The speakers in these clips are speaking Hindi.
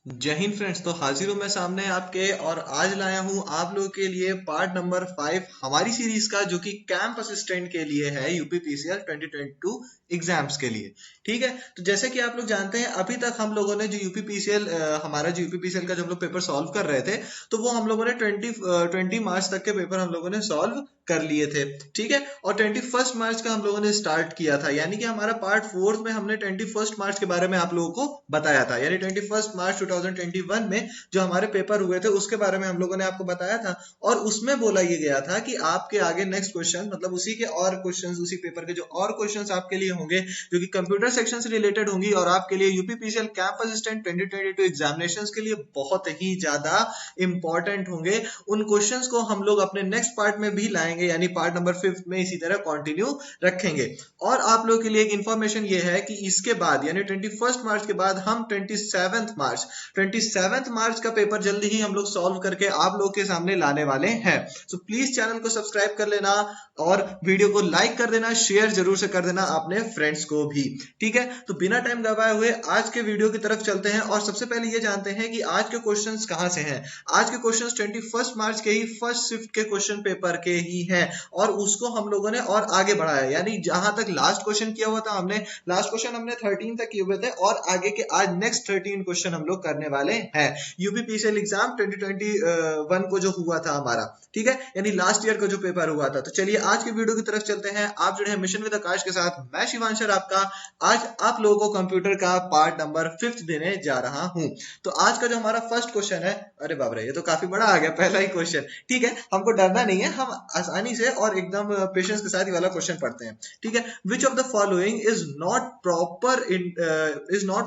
जय हिंद फ्रेंड्स। तो हाजिर हूं मैं सामने आपके और आज लाया हूं आप लोगों के लिए पार्ट नंबर 5 हमारी सीरीज का, जो कि कैंप असिस्टेंट के लिए है, यूपीपीसीएल 2022 एग्जाम्स के लिए। ठीक है, तो जैसे कि आप लोग जानते हैं अभी तक हम लोगों ने जो यूपीपीसीएल हमारा जो यूपीपीसीएल का जब हम लोग पेपर सॉल्व कर रहे थे, तो वो हम लोगों ने 20 मार्च तक के पेपर हम लोगों ने सॉल्व कर लिए थे। ठीक है, और 21 मार्च का हम लोगों ने स्टार्ट किया था, यानी कि हमारा पार्ट 4 में हमने 21 मार्च के बारे में आप लोगों को बताया था। यानी 21 मार्च 2021 में जो हमारे पेपर हुए थे उसके बारे में हम लोगों ने आपको बताया था, और उसमें बोला ये गया था कि आपके आगे नेक्स्ट क्वेश्चन, मतलब उसी के और क्वेश्चंस, उसी पेपर के जो और क्वेश्चंस आपके लिए होंगे, जो कि कंप्यूटर सेक्शन से रिलेटेड होंगी और आपके लिए यूपीपीसीएल कैंप असिस्टेंट 2022 एग्जामिनेशंस के लिए बहुत ही ज्यादा इंपॉर्टेंट होंगे। उन क्वेश्चंस को हम लोग अपने नेक्स्ट पार्ट में भी लाएंगे, यानी पार्ट नंबर 5 में इसी तरह कंटिन्यू रखेंगे। और आप लोगों के लिए एक इंफॉर्मेशन ये है कि इसके बाद यानी 21 मार्च के बाद हम 27 मार्च का पेपर जल्दी ही हम लोग सॉल्व करके आप लोग के सामने लाने वाले हैं। सो प्लीज चैनल को सब्सक्राइब कर लेना और वीडियो को लाइक कर देना, शेयर जरूर से कर देना अपने फ्रेंड्स को भी। ठीक है, तो बिना टाइम गवाए हुए आज के वीडियो की तरफ चलते हैं और सबसे पहले ये जानते हैं कि आज के क्वेश्चंस कहां से हैं। आज के क्वेश्चंस 21 मार्च के ही फर्स्ट शिफ्ट के क्वेश्चन पेपर के ही हैं, और उसको हम लोगों ने और आगे बढ़ाया। यानी जहां तक लास्ट क्वेश्चन किया हुआ था, हमने लास्ट क्वेश्चन हमने 13 तक किए हुए थे, और आगे के आज नेक्स्ट 13 क्वेश्चन हम लोग करने वाले हैं यूपीपीसीएल एग्जाम 2021 को जो हुआ था हमारा। ठीक है, यानी लास्ट ईयर का जो पेपर हुआ था। तो चलिए आज की वीडियो की तरफ चलते हैं। आप जुड़े हैं मिशन विद आकाश के साथ, मैं शिवांशर आपका। आज आप लोगों को कंप्यूटर का पार्ट नंबर 5 देने जा रहा हूं। तो आज का जो हमारा फर्स्ट क्वेश्चन है, अरे बाप रे, ये तो काफी बड़ा आ गया पहला ही क्वेश्चन। ठीक है, हमको डरना नहीं है, हम आसानी से और एकदम पेशेंस के साथ ये वाला क्वेश्चन पढ़ते हैं। ठीक है, which of the following is not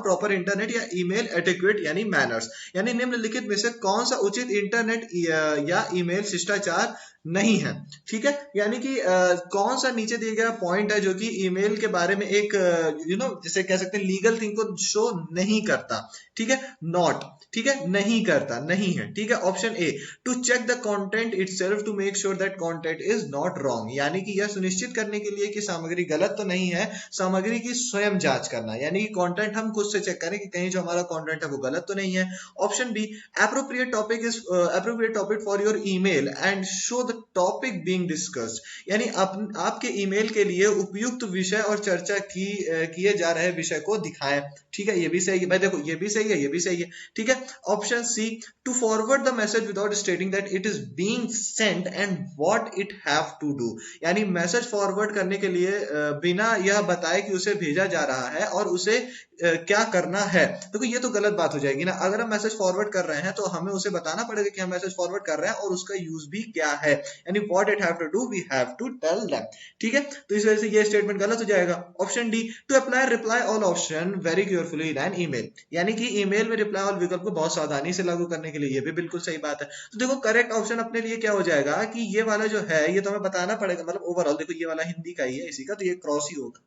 proper internet या ईमेल एटिक्वेट यानी मैनर्स। यानी निम्नलिखित में से कौन सा उचित इंटरनेट या ईमेल शिष्टाचार नहीं है। ठीक है, यानी कि कौन सा नीचे दिया गया पॉइंट है जो कि ईमेल के बारे में एक जैसे कह सकते हैं लीगल थिंग को शो नहीं करता। ठीक है, नॉट, ठीक है, नहीं करता, नहीं है। ठीक है, option A, to check the content itself to make sure that content is not wrong. यानी कि यह सुनिश्चित करने के लिए कि सामग्री गलत तो नहीं है, सामग्री की स्वयं जांच करना, यानी कंटेंट हम खुद से चेक करें कि कहीं जो हमारा कंटेंट है वो गलत तो नहीं है। Option B, appropriate topic for your email and show the topic being discussed। यानी आपके ईमेल के लिए उपयुक्त विषय और चर्चा किए जा रहे विषय को दिखाएं। ठीक है, ये भी सही है भाई, देखो ये भी सही है, ये भी सही है। ठीक है, option C, to forward the message without stating that it is being sent and what it have to do. यानी मैसेज फॉरवर्ड करने के लिए बिना यह बताए कि उसे भेजा जा रहा है और उसे क्या करना है। देखो ये तो गलत बात हो जाएगी ना। अगर हम मैसेज फॉरवर्ड कर रहे हैं तो हमें उसे बताना पड़ेगा कि हम मैसेज फॉरवर्ड कर रहे हैं और उसका यूज भी क्या है, यानी what it have to do, we have to tell them. ठीक है, तो इस वजह से ये स्टेटमेंट गलत हो जाएगा। Option D, to apply reply all option very carefully in an email. यानी कि ईमेल में रिप्लाई ऑल विकल्प को बहुत सावधानी से लागू करने के लिए, ये भी बिल्कुल सही बात है। तो देखो करेक्ट ऑप्शन अपने लिए क्या हो जाएगा कि ये वाला जो है ये तो हमें बताना पड़ेगा, मतलब ओवरऑल देखो ये वाला हिंदी का ही है इसी का, तो ये क्रॉस ही होगा।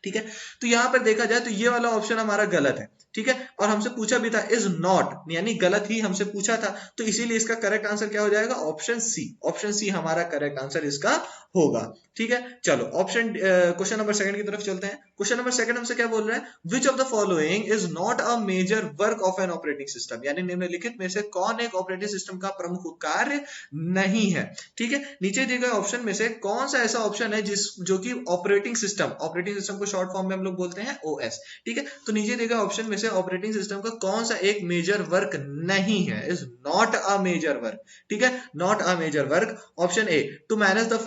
ठीक है, तो यहां पर देखा जाए तो ये वाला ऑप्शन हमारा गलत है। ठीक है, और हमसे पूछा भी था इज नॉट, यानी गलत ही हमसे पूछा था, तो इसीलिए इसका करेक्ट आंसर क्या हो जाएगा, ऑप्शन सी। ऑप्शन सी हमारा करेक्ट आंसर इसका होगा। ठीक है, चलो ऑप्शन क्वेश्चन नंबर सेकंड की तरफ चलते हैं। क्वेश्चन नंबर सेकंड हमसे क्या बोल रहा है, which of the following is not a major work of an operating system. यानी निम्नलिखित में से कौन एक ऑपरेटिंग सिस्टम का प्रमुख कार्य नहीं है। ठीक है, नीचे दिए गए ऑप्शन में से कौन सा ऐसा ऑप्शन है जो कि ऑपरेटिंग सिस्टम को शॉर्ट फॉर्म में हम लोग बोलते हैं ओएस। ठीक है, तो नीचे दिए गए ऑप्शन में से ऑपरेटिंग सिस्टम का कौन सा एक मेजर वर्क नहीं है, is not a major work. ठीक है, not a major work. Option A, to manage the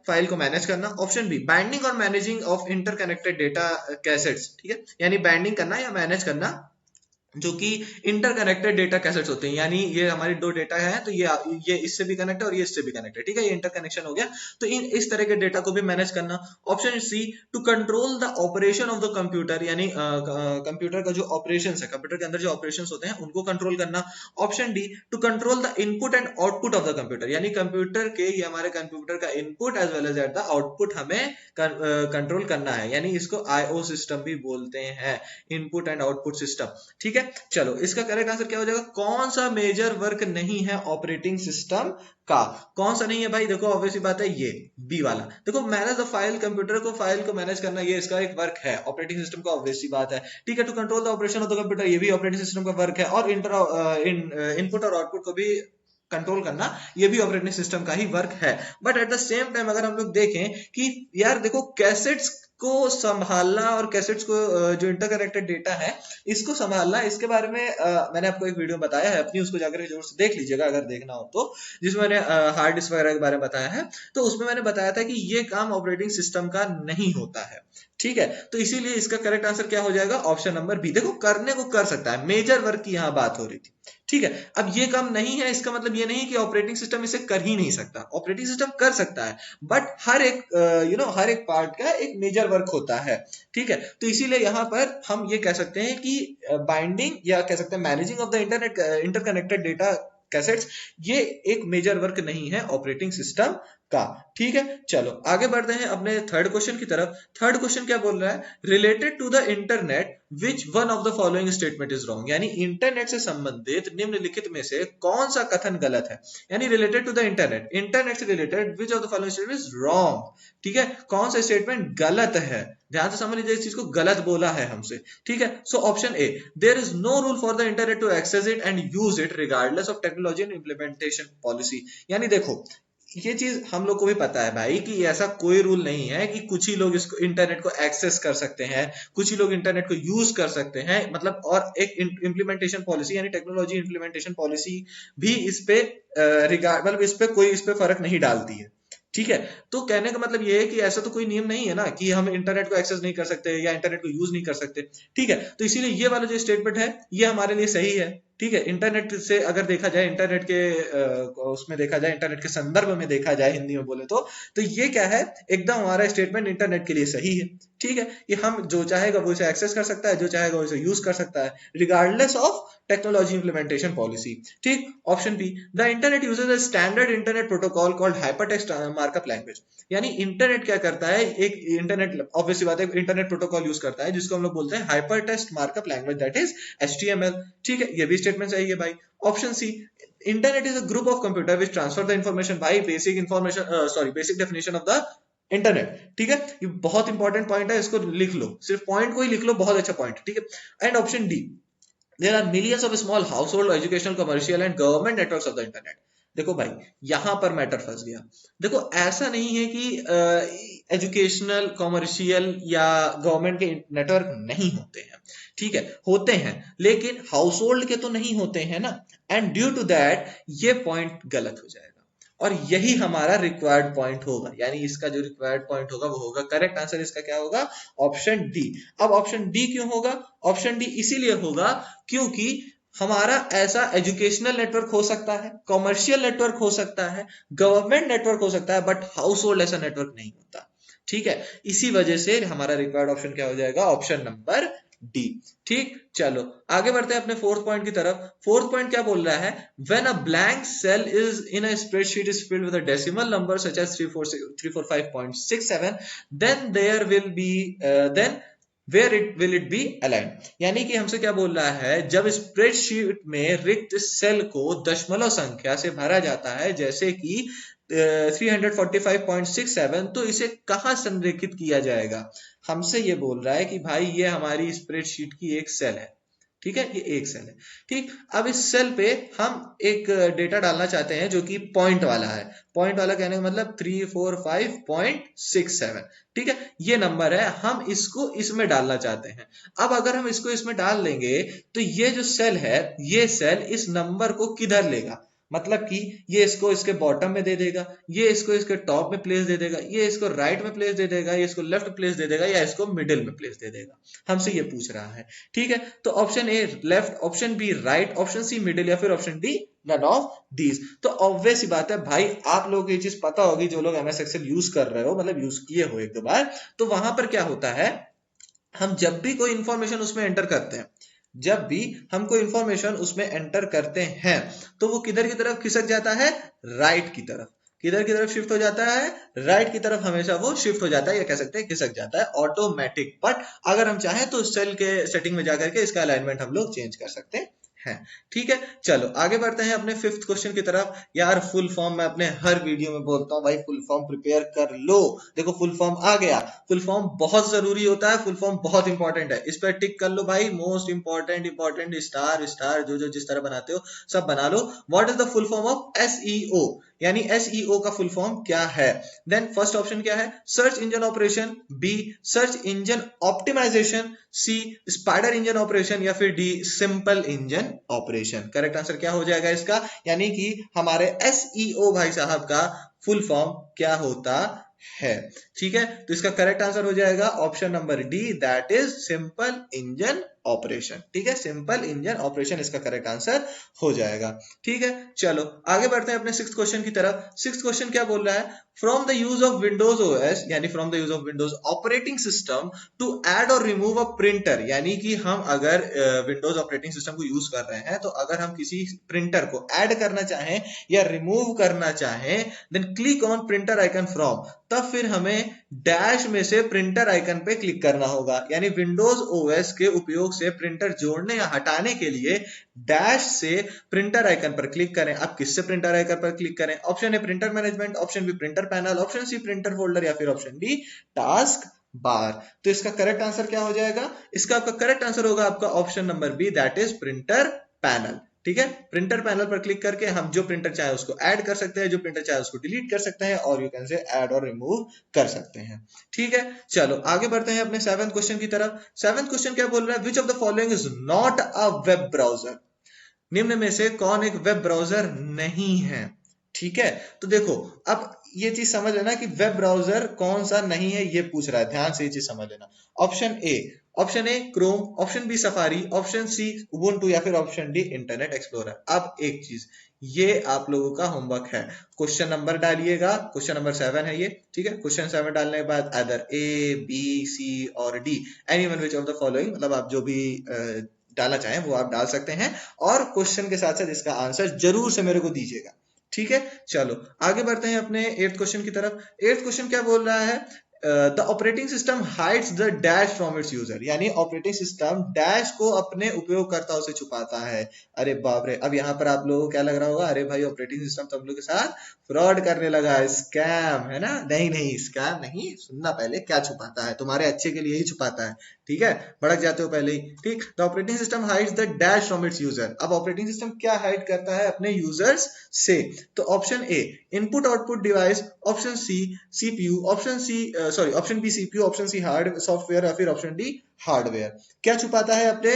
file को मैनेज करना। ऑप्शन बी, बाइंडिंग और managing of interconnected data cassettes. ठीक है, यानी बाइंडिंग करना या मैनेज करना जो कि इंटरकनेक्टेड डेटा कैसेट्स होते हैं, यानी ये हमारी दो डेटा है, तो ये इससे भी कनेक्ट है और ये इससे भी कनेक्ट है। ठीक है, ये इंटरकनेक्शन हो गया, तो इस तरह के डेटा को भी मैनेज करना। Option C, to control the operation of the computer, यानी कंप्यूटर का जो ऑपरेशन है, कंप्यूटर के अंदर जो ऑपरेशन होते हैं उनको कंट्रोल करना। Option D, to control the input and output of the computer, यानी कंप्यूटर के ये हमारे कंप्यूटर का input as well as at the output हमें कंट्रोल करना है, यानी इसको आईओ सिस्टम भी बोलते हैं, इनपुट एंड आउटपुट सिस्टम। ठीक है, है, चलो इसका करेक्ट आंसर क्या हो जाएगा, कौन सा मेजर वर्क नहीं है ऑपरेटिंग सिस्टम का, कौन सा नहीं है भाई, देखो ऑब्वियसली बात है ये बी वाला, देखो मैनेज द फाइल, कंप्यूटर को फाइल को मैनेज करना ये इसका एक वर्क है ऑपरेटिंग सिस्टम का, ऑब्वियसली बात है, ठीक है। To control the operation of the computer, ये भी ऑपरेटिंग सिस्टम का वर्क है, और इनपुट और आउटपुट को भी कंट्रोल करना ये भी ऑपरेटिंग सिस्टम का ही वर्क है। But at the same time अगर हम लोग देखें कि यार देखो कैसेट्स को संभालना और कैसेट्स को जो इंटरकनेक्टेड डेटा है इसको संभालना, इसके बारे में मैंने आपको एक वीडियो बताया है अपनी, उसको जाकर जरूर से देख लीजिएगा अगर देखना हो तो, जिसमें मैंने हार्ड डिस्क वगैरह के बारे में बताया है। तो उसमें मैंने बताया था कि ये काम ऑपरेटिंग सिस्टम का नहीं होता है, ठीक है। तो इसीलिए इसका करेक्ट आंसर क्या हो जाएगा, ऑप्शन नंबर बी। देखो करने को कर सकता है, मेजर वर्क की यहाँ बात हो रही थी, ठीक है। अब ये काम नहीं है, इसका मतलब ये नहीं कि ऑपरेटिंग सिस्टम इसे कर ही नहीं सकता, ऑपरेटिंग सिस्टम कर सकता है, बट हर एक हर एक पार्ट का एक मेजर वर्क होता है, ठीक है। तो इसीलिए यहाँ पर हम ये कह सकते हैं कि बाइंडिंग या कह सकते हैं managing of the internet interconnected data cassettes ये एक मेजर वर्क नहीं है ऑपरेटिंग सिस्टम का, ठीक है। चलो आगे बढ़ते हैं अपने थर्ड क्वेश्चन की तरफ। थर्ड क्वेश्चन क्या बोल रहा है, related to the internet which one of the following statement is wrong, यानी इंटरनेट से संबंधित निम्नलिखित में से कौन सा कथन गलत है, यानी related to the internet, internet से related which of the following statement is wrong, ठीक है। कौन सा स्टेटमेंट गलत है, ध्यान से समझ लीजिए, इस चीज को गलत बोला है हमसे, ठीक है। So option A, there is no rule for the internet to access it and use it regardless of technology and implementation policy, यानी देखो ये चीज हम लोग को भी पता है भाई कि ऐसा कोई रूल नहीं है कि कुछ ही लोग इसको इंटरनेट को एक्सेस कर सकते हैं, कुछ ही लोग इंटरनेट को यूज कर सकते हैं, मतलब और एक इम्प्लीमेंटेशन पॉलिसी यानी टेक्नोलॉजी इम्प्लीमेंटेशन पॉलिसी भी इस पे मतलब इस पे फर्क नहीं डालती है, ठीक है। तो कहने का मतलब ये है कि ऐसा तो कोई नियम नहीं है ना कि हम इंटरनेट को एक्सेस नहीं कर सकते या इंटरनेट को यूज नहीं कर सकते, ठीक है। तो इसीलिए ये वाला जो स्टेटमेंट है ये हमारे लिए सही है, ठीक है। इंटरनेट से अगर देखा जाए, इंटरनेट के उसमें देखा जाए, इंटरनेट के संदर्भ में देखा जाए, हिंदी में बोले तो ये क्या है, एकदम हमारा स्टेटमेंट इंटरनेट के लिए सही है, ठीक है। ये हम जो चाहेगा वो इसे एक्सेस कर सकता है, जो चाहेगा वो इसे यूज कर सकता है regardless of technology implementation policy, ठीक। Option B, the internet uses a standard internet protocol called hypertext markup language, यानी इंटरनेट क्या करता है, एक इंटरनेट ऑब्वियसली बात है इंटरनेट प्रोटोकॉल यूज करता है जिसको हम लोग बोलते हैं hypertext markup language, that is HTML, ठीक है। ये भी स्टेटमेंट सही है भाई। Option C, internet is a group of computer which transfer the information by basic information basic definition of the internet, ठीक है। ये बहुत इंपॉर्टेंट पॉइंट है, इसको लिख लो, सिर्फ पॉइंट को ही लिख लो, बहुत अच्छा पॉइंट, ठीक है। And option D, there are millions of small household educational commercial and government networks of the internet. देखो भाई यहां पर मैटर फंस गया, देखो ऐसा नहीं है कि एजुकेशनल कमर्शियल या गवर्नमेंट के नेटवर्क नहीं होते हैं, ठीक है, होते हैं, लेकिन हाउस होल्ड के तो नहीं होते हैं ना, एंड ड्यू टू दैट ये पॉइंट गलत हो जाएगा और यही हमारा रिक्वायर्ड पॉइंट होगा, यानी इसका जो रिक्वायर्ड पॉइंट होगा वो होगा, करेक्ट आंसर इसका क्या होगा, ऑप्शन डी। अब ऑप्शन डी क्यों होगा, ऑप्शन डी इसीलिए होगा क्योंकि हमारा ऐसा एजुकेशनल नेटवर्क हो सकता है, कमर्शियल नेटवर्क हो सकता है, गवर्नमेंट नेटवर्क हो सकता है, बट हाउस होल्ड ऐसा नेटवर्क नहीं होता, ठीक है। इसी वजह से हमारा रिक्वायर्ड ऑप्शन क्या हो जाएगा, ऑप्शन नंबर डी, ठीक। चलो आगे बढ़ते हैं अपने फोर्थ पॉइंट की तरफ। फोर्थ पॉइंट क्या बोल रहा है, when a blank cell is in a spreadsheet is filled with a decimal number such as 345.67 then there will be then where it will it be align, यानी कि हमसे क्या बोल रहा है, जब स्प्रेडशीट में रिक्त सेल को दशमलव संख्या से भरा जाता है जैसे कि 345.67, तो इसे कहां संरेखित किया जाएगा, हमसे ये बोल रहा है कि भाई ये हमारी स्प्रेडशीट की एक सेल है, ठीक है, ये एक सेल है, ठीक। अब इस सेल पे हम एक डेटा डालना चाहते हैं जो कि पॉइंट वाला है, पॉइंट वाला कहने का मतलब 345.67, ठीक है, ये नंबर है, हम इसको इसमें डालना चाहते हैं। अब अगर हम इसको इसमें डाल देंगे तो ये जो सेल है, ये सेल इस नंबर को किधर लेगा, मतलब कि ये इसको इसके बॉटम में दे देगा, ये इसको इसके टॉप में प्लेस दे देगा, ये इसको राइट में प्लेस दे देगा, ये इसको लेफ्ट प्लेस दे देगा, या इसको मिडिल में प्लेस दे देगा, हमसे ये पूछ रहा है, ठीक है। तो option A left, option B right, option C middle, या फिर option D none of these. तो ऑब्वियस ही बात है भाई, आप लोगों को ये चीज पता होगी, जो लोग MS Excel यूज कर रहे हो, मतलब यूज किए हो एक दो बार, तो वहां पर क्या होता है, हम जब भी कोई इंफॉर्मेशन उसमें एंटर करते हैं, जब भी हम कोई इंफॉर्मेशन उसमें एंटर करते हैं तो वो किधर की तरफ खिसक जाता है, राइट की तरफ, किधर की तरफ शिफ्ट हो जाता है, राइट की तरफ हमेशा वो शिफ्ट हो जाता है, या कह सकते हैं खिसक जाता है ऑटोमेटिक। बट अगर हम चाहें तो सेल के सेटिंग में जाकर के इसका अलाइनमेंट हम लोग चेंज कर सकते हैं। ठीक है, चलो आगे बढ़ते हैं अपने फिफ्थ क्वेश्चन की तरफ। यार फुल फॉर्म मैं अपने हर वीडियो में बोलता हूँ भाई, फुल फॉर्म प्रिपेयर कर लो। देखो फुल फॉर्म आ गया, फुल फॉर्म बहुत जरूरी होता है, फुल फॉर्म बहुत इंपॉर्टेंट है, इस पर टिक कर लो भाई। मोस्ट इंपॉर्टेंट स्टार स्टार जो जो जिस तरह बनाते हो सब बना लो। What is the full form of SEO, यानी एसईओ का फुल फॉर्म क्या है? देन फर्स्ट ऑप्शन क्या है? Search engine operation, B search engine optimization, C spider engine operation, या फिर D simple engine operation. Correct answer क्या हो जाएगा इसका? यानी कि हमारे एसईओ भाई साहब का फुल फॉर्म क्या होता है? ठीक है, तो इसका करेक्ट आंसर हो जाएगा option number D, that is simple engine operation. ठीक है, सिंपल इंजन ऑपरेशन इसका करेक्ट आंसर हो जाएगा। ठीक है, चलो आगे बढ़ते हैं अपने सिक्स्थ क्वेश्चन की तरफ। सिक्स्थ क्वेश्चन क्या बोल रहा है? From the use of Windows OS, यानी from the use of Windows operating system to add और रिमूव अ प्रिंटर, यानी कि हम अगर विंडोज ऑपरेटिंग सिस्टम को यूज कर रहे हैं तो अगर हम किसी प्रिंटर को ऐड करना चाहें या रिमूव करना चाहें, then click on printer icon from, तब फिर हमें डैश में से प्रिंटर आइकन पे क्लिक करना होगा। यानी विंडोज ओएस के उपयोग से प्रिंटर जोड़ने या हटाने के लिए डैश से प्रिंटर आइकन पर क्लिक करें। अब किससे प्रिंटर आइकन पर क्लिक करें? Option A printer management, option B printer panel, option C printer folder, या फिर ऑप्शन डी टास्क बार। तो इसका करेक्ट आंसर क्या हो जाएगा? इसका आपका करेक्ट आंसर होगा आपका option number B, that is printer panel. ठीक है, प्रिंटर पैनल पर क्लिक करके हम जो प्रिंटर चाहे उसको ऐड कर सकते हैं, जो प्रिंटर चाहे उसको डिलीट कर सकते हैं, और यू कैन से ऐड और रिमूव कर सकते हैं। ठीक है, चलो आगे बढ़ते हैं अपने सेवंथ क्वेश्चन की तरफ। सेवंथ क्वेश्चन क्या बोल रहा है? Which of the following is not a web browser, निम्न में से कौन एक वेब ब्राउजर नहीं है? ठीक है, तो देखो अब ये चीज समझ लेना कि वेब ब्राउजर कौन सा नहीं है, ये पूछ रहा है, ध्यान से ये चीज समझ लेना। Option A Chrome, option B Safari, option C Ubuntu, या फिर ऑप्शन डी इंटरनेट एक्सप्लोरर। अब एक चीज, ये आप लोगों का होमवर्क है, क्वेश्चन नंबर डालिएगा, क्वेश्चन नंबर 7 है ये। ठीक है, क्वेश्चन 7 डालने के बाद अदर ए बी सी और D, anyone which of the following, मतलब आप जो भी डालना चाहें वो आप डाल सकते हैं, और क्वेश्चन के साथ साथ इसका आंसर जरूर से मेरे को दीजिएगा। ठीक है, चलो आगे बढ़ते हैं अपने 8th क्वेश्चन की तरफ। 8th क्वेश्चन क्या बोल रहा है? The operating system hides the dash from its user, यानी ऑपरेटिंग सिस्टम डैश को अपने उपयोगकर्ताओं से छुपाता है। अरे बाप रे, अब यहाँ पर आप लोगों को क्या लग रहा होगा? अरे भाई ऑपरेटिंग सिस्टम तो हम लोग के साथ फ्रॉड करने लगा, स्कैम है ना? नहीं नहीं, स्कैम नहीं, सुनना पहले क्या छुपाता है, तुम्हारे अच्छे के लिए ही छुपाता है। ठीक है, भड़क जाते हो पहले ही। ठीक, the operating system hides the dash from its user. अब ऑपरेटिंग सिस्टम क्या हाइड करता है अपने यूजर्स से? तो option A input output device, option C CPU, option B CPU, option C hard software, या फिर ऑप्शन डी हार्डवेयर। क्या छुपाता है अपने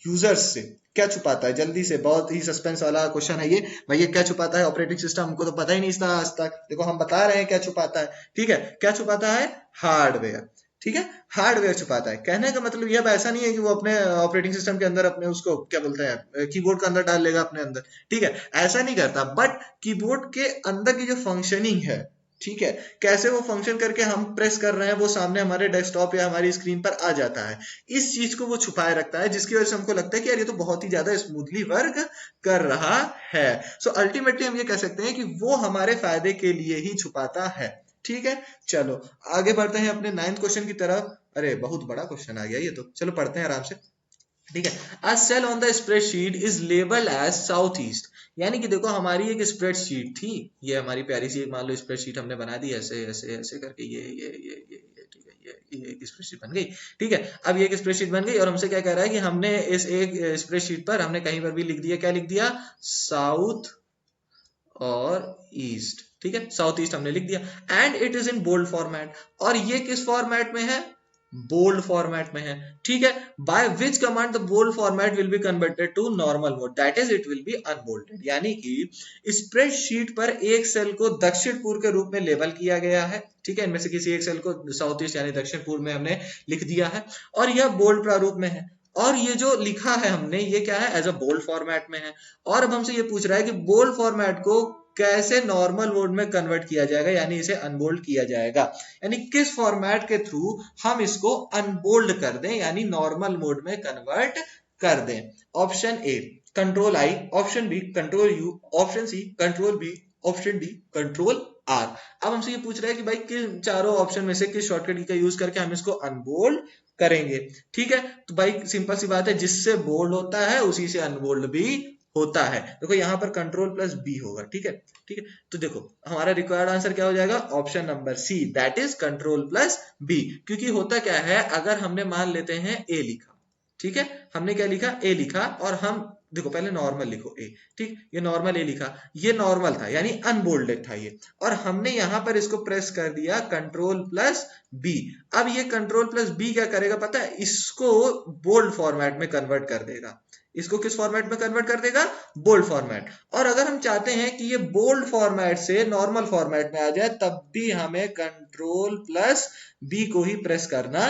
यूजर्स से? क्या छुपाता है? जल्दी से, बहुत ही सस्पेंस वाला क्वेश्चन है ये भाई। ये क्या छुपाता है ऑपरेटिंग सिस्टम? हमको तो पता ही नहीं था आज तक, देखो हम बता रहे हैं क्या छुपाता है। ठीक है, क्या छुपाता है? हार्डवेयर। ठीक है, हार्डवेयर छुपाता है। कहने का मतलब ये ऐसा नहीं है कि वो अपने ऑपरेटिंग सिस्टम के अंदर अपने उसको क्या बोलते हैं कीबोर्ड के अंदर डाल लेगा अपने अंदर। ठीक है, ऐसा नहीं करता, बट कीबोर्ड के अंदर की जो फंक्शनिंग है, ठीक है, कैसे वो फंक्शन करके हम प्रेस कर रहे हैं वो सामने हमारे डेस्कटॉप या हमारी स्क्रीन पर आ जाता है। इस चीज को वो छुपाए रखता है, जिसकी वजह से हमको लगता है कि यार ये तो बहुत ही ज्यादा स्मूथली वर्क कर रहा है। सो अल्टीमेटली हम ये कह सकते हैं कि वो हमारे फायदे के लिए ही छुपाता है। ठीक है, चलो आगे बढ़ते हैं अपने 9th क्वेश्चन की तरफ। अरे बहुत बड़ा क्वेश्चन आ गया ये तो, चलो पढ़ते हैं आराम से। ठीक है, a cell on the spreadsheet is labelled as south east, यानी कि देखो हमारी एक स्प्रेडशीट थी, ये हमारी प्यारी सी एक मान लो स्प्रेडशीट हमने बना दी ऐसे ऐसे ऐसे करके, ये ठीक है, ये एक स्प्रेडशीट बन गई। ठीक है, अब ये एक स्प्रेडशीट बन गई और हमसे क्या कह रहा है कि हमने इस एक स्प्रेडशीट पर हमने कहीं पर भी लिख दिया, क्या लिख दिया? साउथ और ईस्ट। ठीक है, साउथ ईस्ट हमने लिख दिया, and it is in bold format, और ये किस फॉर्मेट में है? बोल्ड फॉर्मेट में है। ठीक है, by which command the bold format will be converted to normal mode, that is it will be unbolded. यानी कि स्प्रेडशीट पर एक सेल को दक्षिण पूर्व के रूप में लेबल किया गया है। ठीक है, इनमें से किसी एक सेल को साउथ ईस्ट यानी दक्षिण पूर्व में हमने लिख दिया है, और यह बोल्ड प्रारूप में है, और ये जो लिखा है हमने ये क्या है? एज अ बोल्ड फॉर्मेट में है। और अब हमसे ये पूछ रहा है कि बोल्ड फॉर्मेट को कैसे नॉर्मल मोड में कन्वर्ट किया जाएगा, यानी इसे अनबोल्ड किया जाएगा, यानी किस फॉर्मेट के थ्रू हम इसको अनबोल्ड कर दें, यानी नॉर्मल मोड में कन्वर्ट कर दें। Option A control I, option B control U, option C control B, option D control R. अब हमसे ये पूछ रहा है कि भाई किस चारों ऑप्शन में से किस शॉर्टकट का यूज करके हम इसको अनबोल्ड करेंगे। ठीक है, तो भाई सिंपल सी बात है, जिससे बोल्ड होता है उसी से अनबोल्ड भी होता है। देखो यहाँ पर कंट्रोल प्लस बी होगा। ठीक है, ठीक है, तो देखो हमारा रिक्वायर्ड आंसर क्या हो जाएगा, option number C, that is control plus B. क्योंकि होता क्या है, अगर हमने मान लेते हैं ए लिखा, ठीक है, हमने क्या लिखा, ए लिखा, और हम देखो पहले नॉर्मल लिखो ए, ठीक, ये नॉर्मल ए लिखा, ये नॉर्मल था यानी अनबोल्डेड था ये, और हमने यहां पर इसको प्रेस कर दिया कंट्रोल प्लस बी। अब ये कंट्रोल प्लस बी क्या करेगा पता है, इसको बोल्ड फॉर्मेट में कन्वर्ट कर देगा। इसको किस फॉर्मेट में कन्वर्ट कर देगा, बोल्ड फॉर्मेट। और अगर हम चाहते हैं कि ये बोल्ड फॉर्मेट से नॉर्मल फॉर्मेट में आ जाए, तब भी हमें कंट्रोल प्लस बी को ही प्रेस करना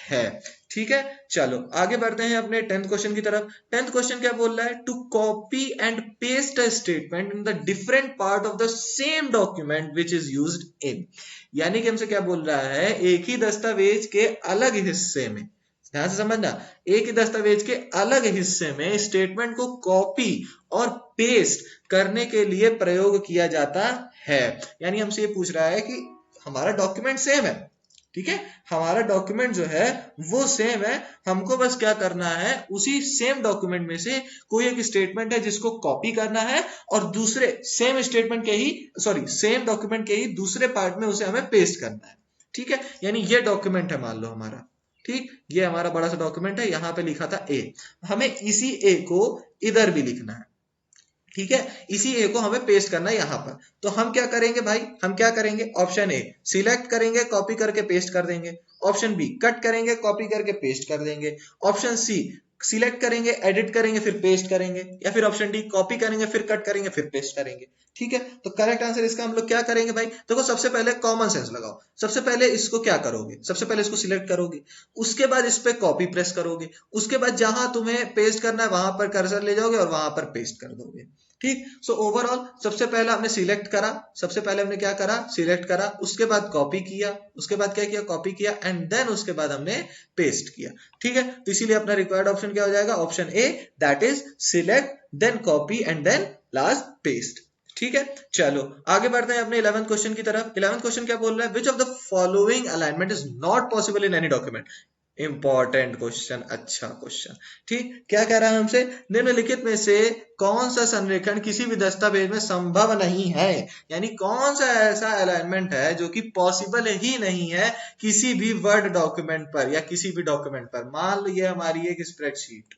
है। ठीक है, चलो आगे बढ़ते हैं अपने 10th क्वेश्चन की तरफ। 10th क्वेश्चन क्या बोल रहा है, to copy and paste a statement in the different part of the same document which is used in. यानी कि हमसे क्या बोल रहा है, एक ही दस्तावेज के अलग हिस्से में, ध्यान से समझना, एक ही दस्तावेज के अलग हिस्से में स्टेटमेंट को कॉपी और पेस्ट करने के लिए प्रयोग किया जाता है। यानी हमसे ये पूछ रहा है कि हमारा डॉक्यूमेंट सेम है, ठीक है, हमारा डॉक्यूमेंट जो है वो सेम है, हमको बस क्या करना है, उसी सेम डॉक्यूमेंट में से कोई एक स्टेटमेंट है जिसको कॉपी करना है, और दूसरे सेम स्टेटमेंट के ही, सॉरी सेम डॉक्यूमेंट के ही दूसरे पार्ट में उसे हमें पेस्ट करना है। ठीक है, यानी ये डॉक्यूमेंट है मान लो हमारा, ठीक, ये हमारा बड़ा सा डॉक्यूमेंट है, यहां पे लिखा था ए, हमें इसी ए को इधर भी लिखना है। ठीक है, इसी ए को हमें पेस्ट करना है यहां पर। तो हम क्या करेंगे भाई, हम क्या करेंगे, ऑप्शन ए सिलेक्ट करेंगे, कॉपी करके पेस्ट कर देंगे। ऑप्शन बी कट करेंगे, कॉपी करके पेस्ट कर देंगे। ऑप्शन सी सिलेक्ट करेंगे, एडिट करेंगे, फिर पेस्ट करेंगे। या फिर ऑप्शन डी कॉपी करेंगे, फिर कट करेंगे, फिर पेस्ट करेंगे। ठीक है, तो करेक्ट आंसर इसका हम लोग क्या करेंगे भाई, देखो सबसे पहले कॉमन सेंस लगाओ। सबसे पहले इसको क्या करोगे, सबसे पहले इसको सिलेक्ट करोगे, उसके बाद इस पे कॉपी प्रेस करोगे, उसके बाद जहां तुम्हें पेस्ट करना है वहां पर कर्सर ले जाओगे और वहां पर पेस्ट कर दोगे। ठीक, सो ओवरऑल सबसे पहले हमने सिलेक्ट करा, सबसे पहले हमने क्या करा, सिलेक्ट करा, उसके बाद कॉपी किया, उसके बाद क्या किया, कॉपी किया, एंड देन उसके बाद हमने पेस्ट किया। ठीक है, तो इसीलिए अपना रिक्वायर्ड ऑप्शन क्या हो जाएगा, option A, that is select then copy and then last paste. ठीक है, चलो आगे बढ़ते हैं अपने 11th क्वेश्चन की तरफ। 11th क्वेश्चन क्या बोल रहा है, which of the following alignment is not possible in any document. Important question, अच्छा क्वेश्चन। ठीक, क्या कह रहा है हमसे, निम्नलिखित में से कौन सा संरेखण किसी भी दस्तावेज में संभव नहीं है। यानी कौन सा ऐसा अलाइनमेंट है जो कि पॉसिबल ही नहीं है किसी भी वर्ड डॉक्यूमेंट पर या किसी भी डॉक्यूमेंट पर। मान लो ये हमारी एक स्प्रेडशीट,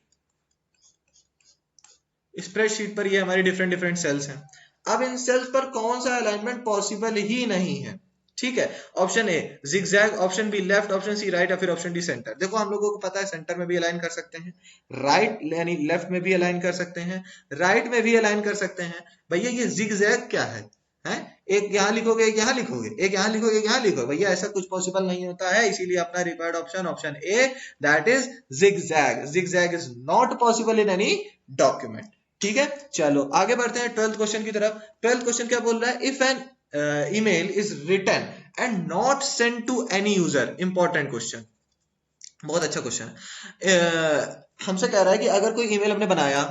स्प्रेडशीट पर ये हमारी डिफरेंट डिफरेंट सेल्स हैं। अब इन सेल्स पर कौन सा अलाइनमेंट पॉसिबल ही नहीं है। ठीक है, option A zigzag, option B left, option C right, या फिर ऑप्शन डी सेंटर। देखो हम लोगों को पता है सेंटर में भी अलाइन कर सकते हैं, राइट यानी लेफ्ट में भी अलाइन कर सकते हैं, राइट में भी अलाइन कर सकते हैं। भैया ये जिगजैग क्या है, हैं? एक यहाँ लिखोगे, एक यहाँ लिखोगे, एक यहाँ लिखोगे, एक यहाँ लिखोगे, भैया ऐसा कुछ पॉसिबल नहीं होता है। इसीलिए अपना required option option A, that is zigzag. Zigzag is not possible in any document. ठीक है, चलो आगे बढ़ते हैं 12th क्वेश्चन की तरफ। 12th क्वेश्चन क्या बोल रहा है, if an email is written and not sent to any user। Important question, बहुत अच्छा क्वेश्चन है। हमसे कह रहा है कि अगर कोई ईमेल हमने बनाया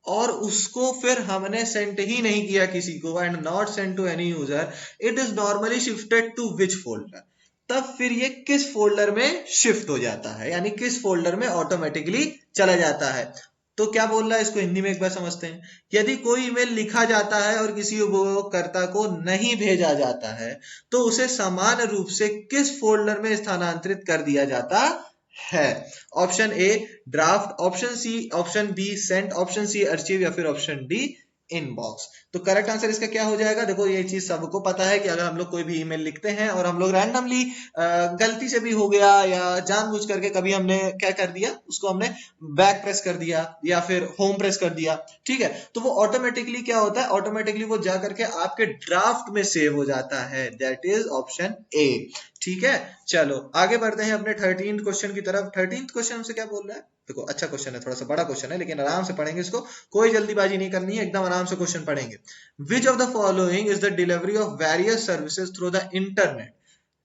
और उसको फिर हमने सेंड ही नहीं किया किसी को, and not send to any user, it is normally shifted to which folder. तब फिर ये किस फोल्डर में शिफ्ट हो जाता है, यानी किस फोल्डर में ऑटोमेटिकली चला जाता है। तो क्या बोल रहा है, इसको हिंदी में एक बार समझते हैं। यदि कोई ईमेल लिखा जाता है और किसी उपयोगकर्ता को नहीं भेजा जाता है, तो उसे समान रूप से किस फोल्डर में स्थानांतरित कर दिया जाता है। Option A draft, option C, option B sent, option C archive, या फिर ऑप्शन डी इनबॉक्स। तो करेक्ट आंसर इसका क्या हो जाएगा, देखो ये चीज सबको पता है कि अगर हम लोग कोई भी ईमेल लिखते हैं और हम लोग रैंडमली गलती से भी हो गया या जानबूझ करके कभी हमने क्या कर दिया, उसको हमने बैक प्रेस कर दिया या फिर होम प्रेस कर दिया, ठीक है, तो वो ऑटोमेटिकली क्या होता है, ऑटोमेटिकली वो जा करके आपके ड्राफ्ट में सेव हो जाता है। That is option A. ठीक है, चलो आगे बढ़ते हैं अपने 13th क्वेश्चन की तरफ। 13th क्वेश्चन हमसे क्या बोल रहा है, देखो अच्छा क्वेश्चन है, थोड़ा सा बड़ा क्वेश्चन है, लेकिन आराम से पढ़ेंगे इसको, कोई जल्दीबाजी नहीं करनी है, एकदम आराम से क्वेश्चन पढ़ेंगे। विच of the following is the delivery of various services through the internet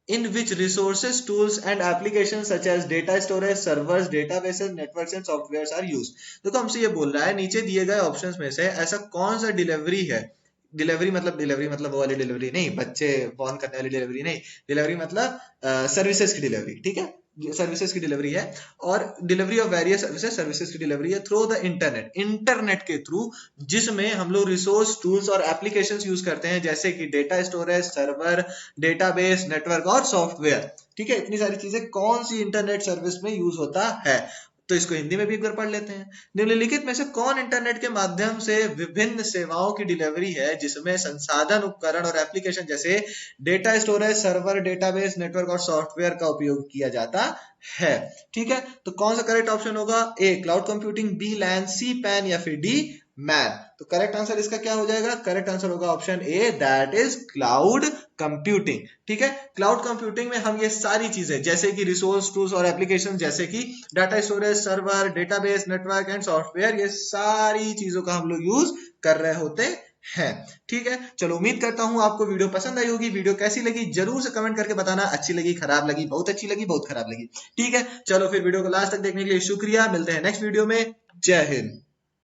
in which resources, tools and applications such as data storage, servers, databases, networks and softwares are used। देखो हमसे ये बोल रहा है नीचे दिए गए ऑप्शंस में से ऐसा कौन सा डिलीवरी है, डिलीवरी मतलब वो वाली डिलीवरी नहीं, बच्चे बॉर्न करने वाली डिलीवरी नहीं, डिलीवरी मतलब सर्विसेज की डिलीवरी, ठीक है, सर्विसेज की डिलीवरी है। और डिलीवरी ऑफ वेरियस सर्विसेज की डिलीवरी है थ्रू द इंटरनेट, इंटरनेट के थ्रू, जिसमें हम लोग रिसोर्स, टूल्स और एप्लीकेशंस यूज करते हैं, जैसे कि data storage, server, database, network और सॉफ्टवेयर। ठीक है, इतनी सारी चीजें कौन सी इंटरनेट सर्विस में यूज होता है, तो इसको हिंदी में भी एक बार पढ़ लेते हैं। निम्नलिखित में से कौन इंटरनेट के माध्यम से विभिन्न सेवाओं की डिलीवरी है, जिसमें संसाधन, उपकरण और एप्लीकेशन जैसे data storage, server, database, network और सॉफ्टवेयर का उपयोग किया जाता है। ठीक है, तो कौन सा करेक्ट ऑप्शन होगा? A cloud computing, B LAN, C PAN या फिर डी मैन। तो करेक्ट आंसर इसका क्या हो जाएगा? करेक्ट आंसर होगा option A, that is cloud computing. ठीक है, क्लाउड कंप्यूटिंग में हम ये सारी चीजें जैसे कि रिसोर्स, टूल्स और एप्लीकेशन जैसे कि data storage, server, database, network and software, ये सारी चीजों का हम लोग यूज कर रहे होते हैं। ठीक है, चलो उम्मीद करता हूं आपको वीडियो पसंद आई होगी। वीडियो कैसी लगी जरूर से कमेंट करके बताना, अच्छी लगी, खराब लगी, बहुत अच्छी लगी, बहुत खराब लगी। ठीक है, चलो फिर वीडियो को लास्ट तक देखने के लिए शुक्रिया, मिलते हैं नेक्स्ट वीडियो में। जय हिंद।